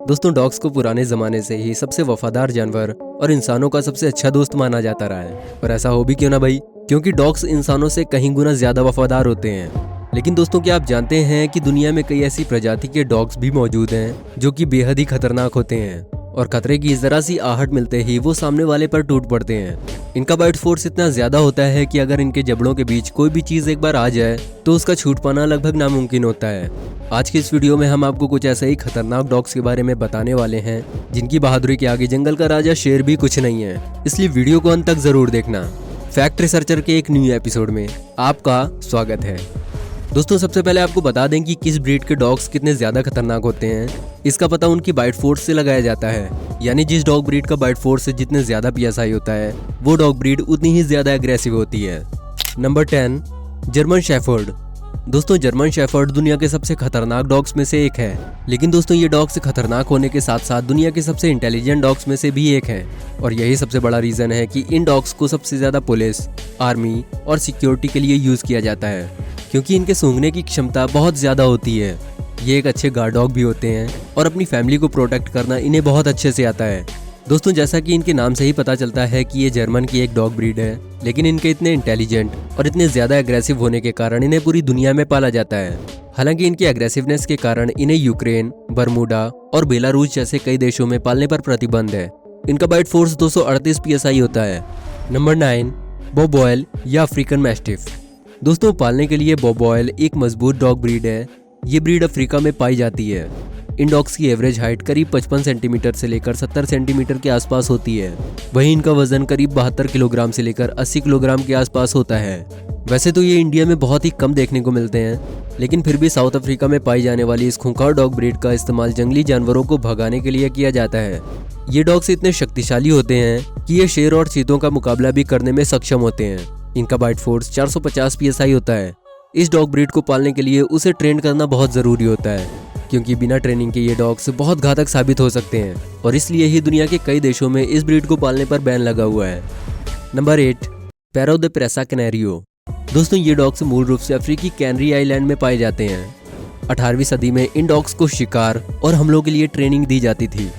दोस्तों डॉग्स को पुराने जमाने से ही सबसे वफादार जानवर और इंसानों का सबसे अच्छा दोस्त माना जाता रहा है। और ऐसा हो भी क्यों ना भाई, क्योंकि डॉग्स इंसानों से कहीं गुना ज्यादा वफादार होते हैं। लेकिन दोस्तों क्या आप जानते हैं कि दुनिया में कई ऐसी प्रजाति के डॉग्स भी मौजूद हैं जो कि बेहद ही खतरनाक होते हैं और खतरे की जरा सी आहट मिलते ही वो सामने वाले पर टूट पड़ते हैं। इनका बाइट फोर्स इतना ज्यादा होता है कि अगर इनके जबड़ों के बीच कोई भी चीज एक बार आ जाए तो उसका छूट पाना लगभग नामुमकिन होता है। आज की इस वीडियो में हम आपको कुछ ऐसे ही खतरनाक डॉग्स के बारे में बताने वाले हैं जिनकी बहादुरी के आगे जंगल का राजा शेर भी कुछ नहीं है, इसलिए वीडियो को अंत तक जरूर देखना। फैक्ट रिसर्चर के एक न्यू एपिसोड में आपका स्वागत है। दोस्तों सबसे पहले आपको बता दें कि किस ब्रीड के डॉग्स कितने ज्यादा खतरनाक होते हैं। इसका पता उनकी बाइट फोर्स से लगाया जाता है, यानी जिस डॉग ब्रीड का बाइट फोर्स से जितने ज्यादा PSI होता है वो डॉग ब्रीड उतनी ही ज्यादा एग्रेसिव होती है। Number 10, German shepherd. दोस्तों जर्मन शेफर्ड दुनिया के सबसे खतरनाक डॉग्स में से एक है, लेकिन दोस्तों ये डॉग्स खतरनाक होने के साथ साथ दुनिया के सबसे इंटेलिजेंट डॉग्स में से भी एक है। और यही सबसे बड़ा रीजन है कि इन डॉग्स को सबसे ज्यादा पुलिस, आर्मी और सिक्योरिटी के लिए यूज किया जाता है, क्योंकि इनके सूंघने की क्षमता बहुत ज्यादा होती है। ये एक अच्छे गार्ड डॉग भी होते हैं और अपनी फैमिली को प्रोटेक्ट करना इन्हें बहुत अच्छे से आता है। दोस्तों जैसा कि इनके नाम से ही पता चलता है कि ये जर्मन की एक डॉग ब्रीड है, लेकिन इनके इतने इंटेलिजेंट और इतने ज्यादा एग्रेसिव होने के कारण इन्हें पूरी दुनिया में पाला जाता है। हालांकि इनकी एग्रेसिवनेस के कारण इन्हें यूक्रेन, बर्मुडा और बेलारूस जैसे कई देशों में पालने पर प्रतिबंध है। इनका बाइट फोर्स 238 PSI होता है। नंबर 9, बोबॉयल या अफ्रीकन मैस्टिफ। दोस्तों पालने के लिए बोबॉयल एक मजबूत डॉग ब्रीड है। ये ब्रीड अफ्रीका में पाई जाती है। इन डॉग्स की एवरेज हाइट करीब 55 सेंटीमीटर से लेकर 70 सेंटीमीटर के आसपास होती है। वहीं इनका वजन करीब 72 किलोग्राम से लेकर 80 किलोग्राम के आसपास होता है। वैसे तो ये इंडिया में बहुत ही कम देखने को मिलते हैं, लेकिन फिर भी साउथ अफ्रीका में पाई जाने वाली इस खूंखार डॉग ब्रीड का इस्तेमाल जंगली जानवरों को भगाने के लिए किया जाता है। ये डॉग्स इतने शक्तिशाली होते हैं कि ये शेर और चीतों का मुकाबला भी करने में सक्षम होते हैं। इनका बाइट फोर्स 450 PSI होता है। इस डॉग ब्रीड को पालने के लिए उसे ट्रेन करना बहुत जरूरी होता है, क्योंकि बिना ट्रेनिंग के ये डॉग्स बहुत घातक साबित हो सकते हैं और इसलिए ही दुनिया के कई देशों में इस ब्रीड को पालने पर बैन लगा हुआ है। नंबर 8, पैरो द प्रेसा कैनेरियो। दोस्तों ये डॉग्स मूल रूप से अफ्रीकी कैनरी आइलैंड में पाए जाते हैं। 18वीं सदी में इन डॉग्स को शिकार और हमलों के लिए ट्रेनिंग दी जाती थी।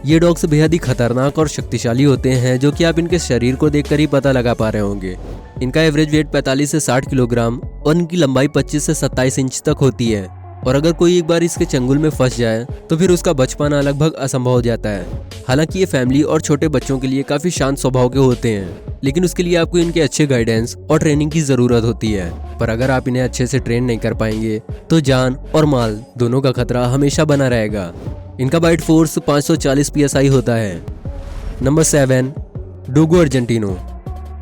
ये डॉग्स बेहद ही खतरनाक और शक्तिशाली होते हैं, जो कि आप इनके शरीर को देखकर ही पता लगा पा रहे होंगे। इनका एवरेज वेट 45 से 60 किलोग्राम और इनकी लंबाई 25 से 27 इंच तक होती है। और अगर कोई एक बार इसके चंगुल में फंस जाए तो फिर उसका बच पाना लगभग असंभव हो जाता है। हालांकि ये फैमिली और छोटे बच्चों के लिए काफी शांत स्वभाव के होते हैं, लेकिन उसके लिए आपको इनके अच्छे गाइडेंस और ट्रेनिंग की जरूरत होती है। पर अगर आप इन्हें अच्छे से ट्रेन नहीं कर पाएंगे तो जान और माल दोनों का खतरा हमेशा बना रहेगा। इनका बाइट फोर्स 540 PSI होता है। Number 7, Dogo Argentino.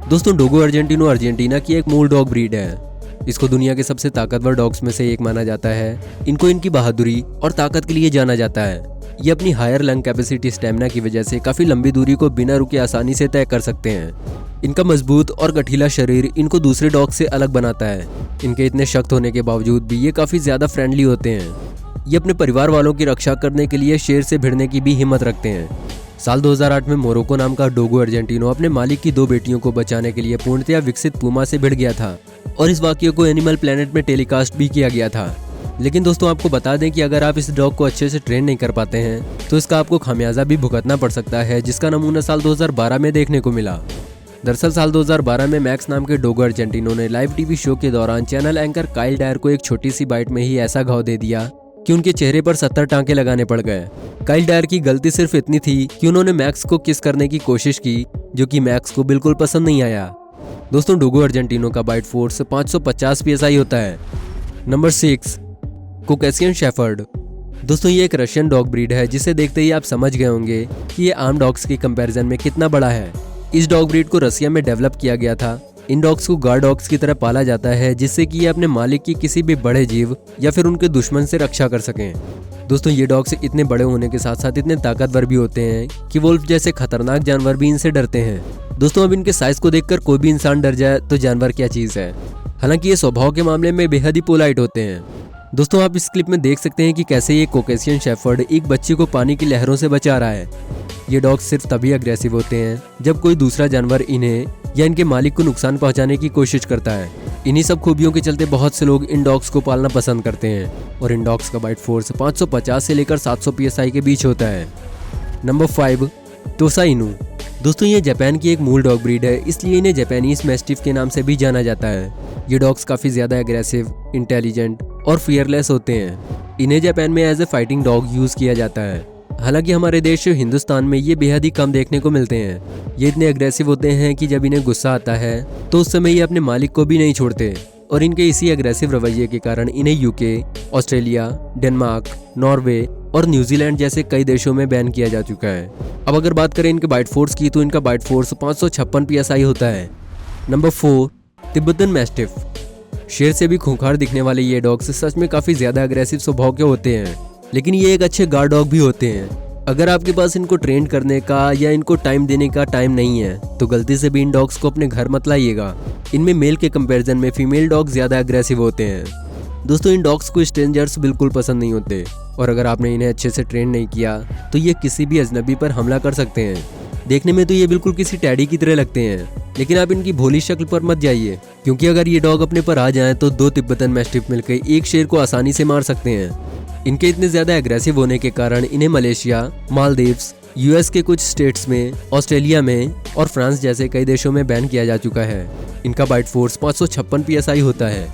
दोस्तों डोगो अर्जेंटिनो अर्जेंटीना की एक मूल डॉग ब्रीड है। इसको दुनिया के सबसे ताकतवर डॉग्स में से एक माना जाता है। इनको इनकी बहादुरी और ताकत के लिए जाना जाता है। ये अपनी हायर लंग कैपेसिटी स्टेमिना की वजह से काफी लंबी दूरी को बिना रुके आसानी से तय कर सकते हैं। इनका मजबूत और गठीला शरीर इनको दूसरे डॉग से अलग बनाता है। इनके इतने सख्त होने के बावजूद भी ये काफी ज्यादा फ्रेंडली होते हैं। ये अपने परिवार वालों की रक्षा करने के लिए शेर से भिड़ने की भी हिम्मत रखते हैं। साल 2008 में मोरोको नाम का डोगो अर्जेंटिनो अपने मालिक की 2 बेटियों को बचाने के लिए पूर्णतया विकसित पूमा से भिड़ गया था और इस वाकये को एनिमल प्लेनेट में टेलीकास्ट भी किया गया था। लेकिन दोस्तों आपको बता दें कि अगर आप इस डॉग को अच्छे से ट्रेन नहीं कर पाते हैं तो इसका आपको खामियाजा भी भुगतना पड़ सकता है, जिसका नमूना साल 2012 में देखने को मिला। दरअसल साल 2012 में मैक्स नाम के डोगो अर्जेंटिनो ने लाइव टीवी शो के दौरान चैनल एंकर काइल डायर को एक छोटी सी बाइट में ही ऐसा घाव दे दिया कि उनके चेहरे पर 70 टांके लगाने पड़ गए। काइल डायर की गलती सिर्फ इतनी थी कि उन्होंने मैक्स को किस करने की कोशिश की, जो कि मैक्स को बिल्कुल पसंद नहीं आया। दोस्तों डोगो अर्जेंटिनो का बाइट फोर्स 550 PSI होता है। Number 6, Caucasian shepherd. दोस्तों ये एक रशियन डॉग ब्रीड है, जिसे देखते ही आप समझ गए होंगे कि ये आम डॉग्स की कंपैरिजन में कितना बड़ा है। इस डॉग ब्रीड को रसिया में डेवलप किया गया था। इन डॉग्स को गार्ड डॉग्स की तरह पाला जाता है, जिससे कि ये अपने मालिक की किसी भी बड़े जीव या फिर उनके दुश्मन से रक्षा कर सकें। दोस्तों ये डॉग्स इतने बड़े होने के साथ साथ इतने ताकतवर भी होते हैं कि वुल्फ जैसे खतरनाक जानवर भी इनसे डरते हैं। दोस्तों अब इनके साइज को देखकर कोई भी इंसान डर जाए तो जानवर क्या चीज है। हालांकि ये स्वभाव के मामले में बेहद ही पोलाइट होते हैं। दोस्तों आप इस क्लिप में देख सकते हैं कि कैसे ये कोकेशियन शेफर्ड एक बच्चे को पानी की लहरों से बचा रहा है। ये डॉग्स सिर्फ तभी अग्रेसिव होते हैं जब कोई दूसरा जानवर इन्हें या इनके मालिक को नुकसान पहुंचाने की कोशिश करता है। इन्हीं सब खूबियों के चलते बहुत से लोग इन डॉग्स को पालना पसंद करते हैं और इन डॉग्स का बाइट फोर्स 550 से लेकर 700 PSI के बीच होता है। नंबर 5, टोसा इनू। दोस्तों ये जापान की एक मूल डॉग ब्रीड है, इसलिए इन्हें जापानीज मैस्टिफ के नाम से भी जाना जाता है। ये डॉग्स काफ़ी ज़्यादा एग्रेसिव, इंटेलिजेंट और फियरलेस होते हैं। इन्हें जापान में as a fighting dog use किया जाता है। हालांकि हमारे देश हिंदुस्तान में ये बेहद ही कम देखने को मिलते हैं। ये इतने एग्रेसिव होते हैं कि जब इन्हें गुस्सा आता है तो उस समय ये अपने मालिक को भी नहीं छोड़ते और इनके इसी एग्रेसिव रवैये के कारण इन्हें यूके, ऑस्ट्रेलिया, डेनमार्क, नॉर्वे और न्यूजीलैंड जैसे कई देशों में बैन किया जा चुका है। अब अगर बात करें इनके बाइट फोर्स की तो इनका बाइट फोर्स 556 PSI होता है। Number 4, Tibetan mastiff. शेर से भी खूंखार दिखने वाले ये डॉग्स सच में काफ़ी ज़्यादा एग्रेसिव स्वभाव के होते हैं, लेकिन ये एक अच्छे गार्ड डॉग भी होते हैं। अगर आपके पास इनको ट्रेन करने का या इनको टाइम देने का टाइम नहीं है तो गलती से भी इन डॉग्स को अपने घर मत लाइएगा। इनमें मेल के कंपैरिजन में फीमेल डॉग ज़्यादा एग्रेसिव होते हैं। दोस्तों इन डॉग्स को स्ट्रेंजर्स बिल्कुल पसंद नहीं होते और अगर आपने इन्हें अच्छे से ट्रेन नहीं किया तो ये किसी भी अजनबी पर हमला कर सकते हैं। देखने में तो ये बिल्कुल किसी टैडी की तरह लगते हैं, लेकिन आप इनकी भोली शक्ल पर मत जाइए, क्योंकि अगर ये डॉग अपने पर आ जाएं तो 2 तिब्बतन मैस्टिफ मिलकर एक शेर को आसानी से मार सकते हैं। इनके इतने ज़्यादा एग्रेसिव होने के कारण इन्हें मलेशिया, मालदीव्स, US के कुछ स्टेट्स में, ऑस्ट्रेलिया में और फ्रांस जैसे कई देशों में बैन किया जा चुका है। इनका बाइट फोर्स 556 PSI होता है।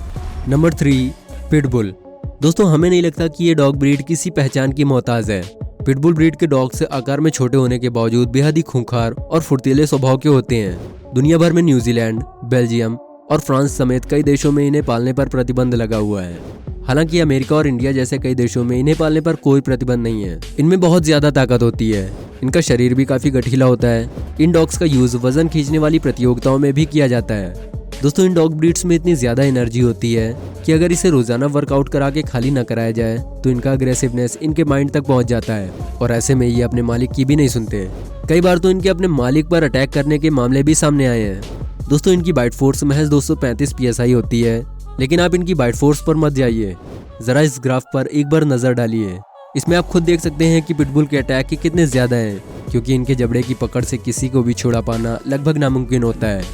Number 3, pitbull. दोस्तों हमें नहीं लगता कि ये डॉग ब्रीड किसी पहचान की मोहताज है। पिटबुल ब्रीड के डॉग्स आकार में छोटे होने के बावजूद बेहद ही खूंखार और फुर्तीले स्वभाव के होते हैं। दुनिया भर में न्यूजीलैंड, बेल्जियम और फ्रांस समेत कई देशों में इन्हें पालने पर प्रतिबंध लगा हुआ है। हालांकि अमेरिका और इंडिया जैसे कई देशों में इन्हें पालने पर कोई प्रतिबंध नहीं है। इनमें बहुत ज्यादा ताकत होती है। इनका शरीर भी काफी गठीला होता है। इन डॉग्स का यूज वजन खींचने वाली प्रतियोगिताओं में भी किया जाता है। दोस्तों इन डॉग ब्रीड्स में इतनी ज्यादा एनर्जी होती है कि अगर इसे रोजाना वर्कआउट करा के खाली न कराया जाए तो इनका अग्रेसिवनेस इनके माइंड तक पहुंच जाता है और ऐसे में ये अपने मालिक की भी नहीं सुनते। कई बार तो इनके अपने मालिक पर अटैक करने के मामले भी सामने आए हैं। दोस्तों इनकी बाइट फोर्स महज 235 PSI होती है, लेकिन आप इनकी बाइट फोर्स पर मत जाइए। जरा इस ग्राफ पर एक बार नजर डालिए। इसमें आप खुद देख सकते हैं कि पिटबुल के अटैक कितने ज्यादा हैं, क्योंकि इनके जबड़े की पकड़ से किसी को भी छुड़ा पाना लगभग नामुमकिन होता है।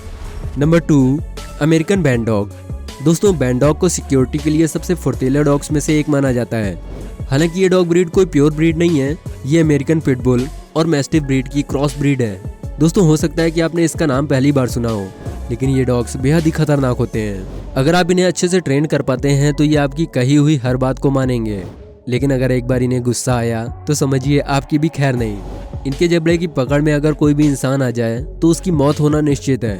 Number 2, American ban dog. दोस्तों बैन डॉग को सिक्योरिटी के लिए सबसे फुर्तीले डॉग्स में से एक माना जाता है। हालांकि ये डॉग ब्रीड कोई प्योर ब्रीड नहीं है, ये अमेरिकन पिटबुल और मैस्टिफ ब्रीड की क्रॉस ब्रीड है। दोस्तों हो सकता है कि आपने इसका नाम पहली बार सुना हो, लेकिन ये डॉग्स बेहद ही खतरनाक होते हैं। अगर आप इन्हें अच्छे से ट्रेन कर पाते हैं तो ये आपकी कही हुई हर बात को मानेंगे, लेकिन अगर एक बार इन्हें गुस्सा आया तो समझिए आपकी भी खैर नहीं। इनके जबड़े की पकड़ में अगर कोई भी इंसान आ जाए तो उसकी मौत होना निश्चित है,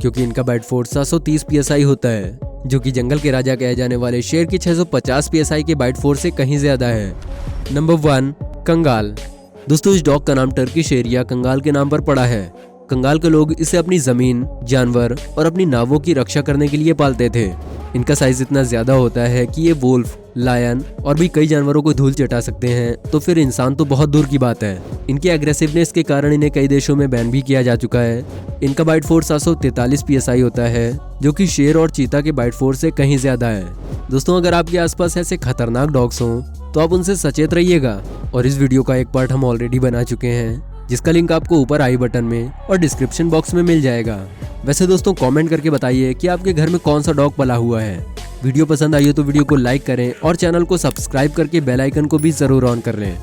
क्योंकि इनका बाइट फोर्स 730 PSI होता है, जो कि जंगल के राजा कहे जाने वाले शेर की 650 PSI के बाइट फोर्स से कहीं ज्यादा है। नंबर 1, कंगाल। दोस्तों इस डॉग का नाम टर्किश एरिया कंगाल के नाम पर पड़ा है। कंगाल के लोग इसे अपनी जमीन, जानवर और अपनी नावों की रक्षा करने के लिए पालते थे। इनका साइज इतना ज्यादा होता है कि ये वोल्फ, लायन और भी कई जानवरों को धूल चटा सकते हैं, तो फिर इंसान तो बहुत दूर की बात है। इनके एग्रेसिवनेस के कारण इन्हें कई देशों में बैन भी किया जा चुका है। इनका बाइट फोर्स 743 PSI होता है, जो कि शेर और चीता के बाइट फोर्स से कहीं ज्यादा है। दोस्तों अगर आपके आसपास ऐसे खतरनाक डॉग्स हों तो आप उनसे सचेत रहिएगा। और इस वीडियो का एक पार्ट हम ऑलरेडी बना चुके हैं, जिसका लिंक आपको ऊपर आई बटन में और डिस्क्रिप्शन बॉक्स में मिल जाएगा। वैसे दोस्तों कमेंट करके बताइए कि आपके घर में कौन सा डॉग पला हुआ है। वीडियो पसंद आई हो तो वीडियो को लाइक करें और चैनल को सब्सक्राइब करके बेल आइकन को भी जरूर ऑन कर लें।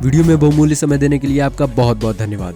वीडियो में बहुमूल्य समय देने के लिए आपका बहुत बहुत धन्यवाद।